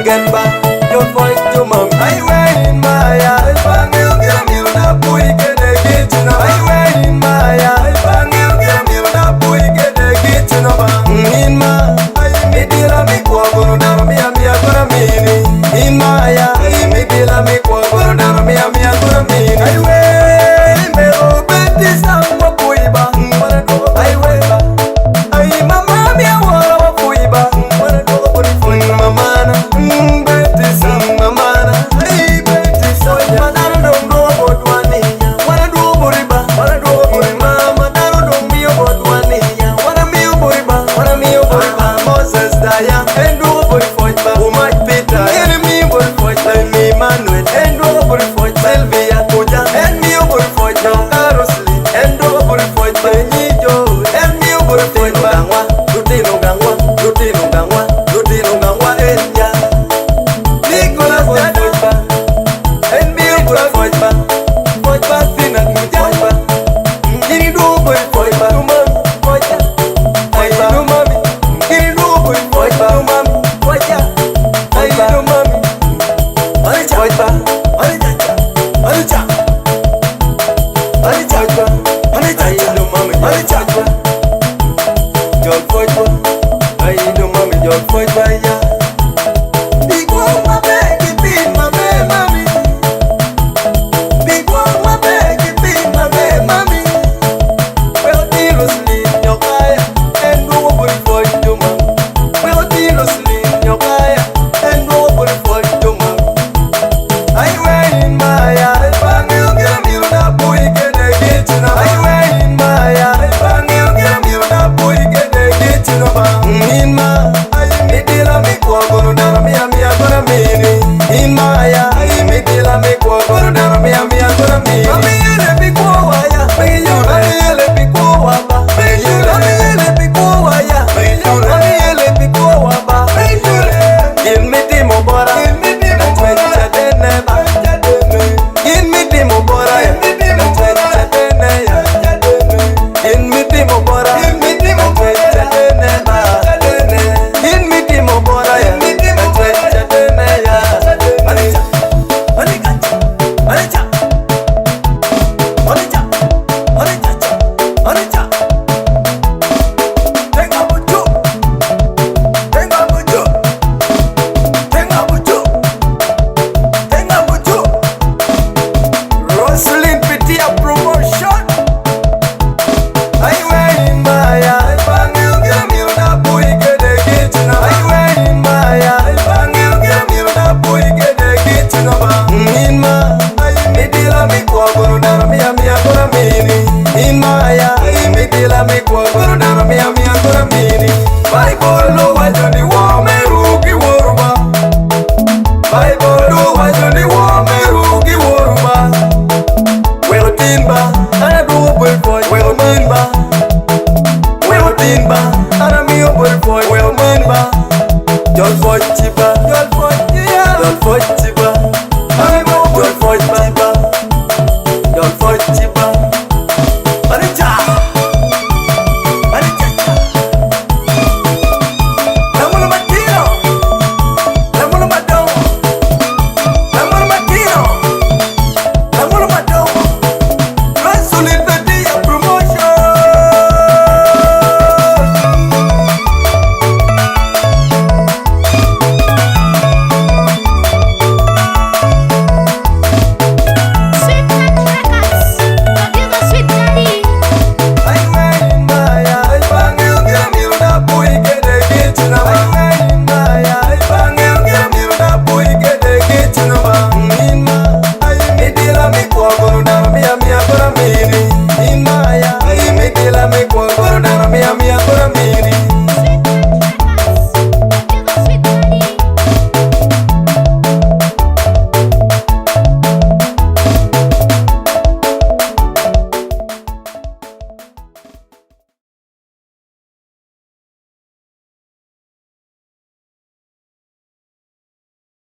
again ba. Don't fight to mom. I wear in my eye. Bang you get me na boy get the kitchen. I wear in my eye. Bang you get me na boy get the kitchen. In my me dila me kwa guru na mi amia gura mini. In my eye me dila me kwa guru na mi amia gura mini. I wear me obeti sangwa kuiba. I wear ba. I mama mi awara wa kuiba. Mamana, beti sang mamana. I beti sang manana don't know about one niya. Wanna do boriba, wanna do boriba. Manana don't be about one niya. Wanna me boriba, wanna me boriba. Moses Daya, and do boriba. Who might Peter, enemy boriba. Me Manuel, and do boriba. Sylvia Koja, and me boriba. Roselyn, and do boriba. Nijo, and me boriba. Gangwa, Lutino Gangwa, Lutino Gangwa, Lutino Gangwa, Enya. Nicholas Dada, and me boriba. Boriba, Fina, Mujaba. Gini do boriba, Numam, Koja. I do mami. Gini do boriba, Numam, Koja. I do mami. Alicha, Alicha, Alicha, Alicha, Alicha, I do mami, Alicha. Jol boriba, I do mami, jol boriba ya. Big one, my baby, big my baby, mommy. Big one, my baby, big my baby, mommy. Well, Roselyn, your guy, and nobody for you, man. Well, Roselyn, your guy, and nobody for you, man. I wear in my eye, bang you get me na boy get the kitchen. I wear in my eye, bang you get me na boy get the kitchen. In my eye, me dila me kwa guru na mi amia gura mini. In my eye, me dila me kwa guru na mi amia gura mini. Ami ele bi kwa waya, me you ami ele bi kwa waba, me you ami ele bi kwa waya, me you ami ele bi kwa waba, me you. Give me the mobora, give me the mobora, deneba. Give me the mobora, give me the mobora, deneba. Give me the mobora, give me the mobora, deneba. Give me the mobora, give me the mobora, deneba. Alicha, Alicha, Alicha, Alicha, Alicha. Tenga buju, tenga buju, tenga buju, tenga buju. Roselyn Pitia promotion. I wear in my eye, bang you get me na boy get the kitchen. I wear in my eye, bang you get me na boy get the kitchen. In my eye, me dila me kwa guru na mi amia gura mini. In my eye, me dila me kwa guru na mi amia gura mini. Bible lo wajoni wo me rugi woruma. Bible lo wajoni wo me rugi woruma. Well timba, ana do boy boy. Well timba, well timba, ana mi boy boy. Well timba, jol boy chiba, jol boy chiba, jol boy chiba, ana mo jol boy chiba.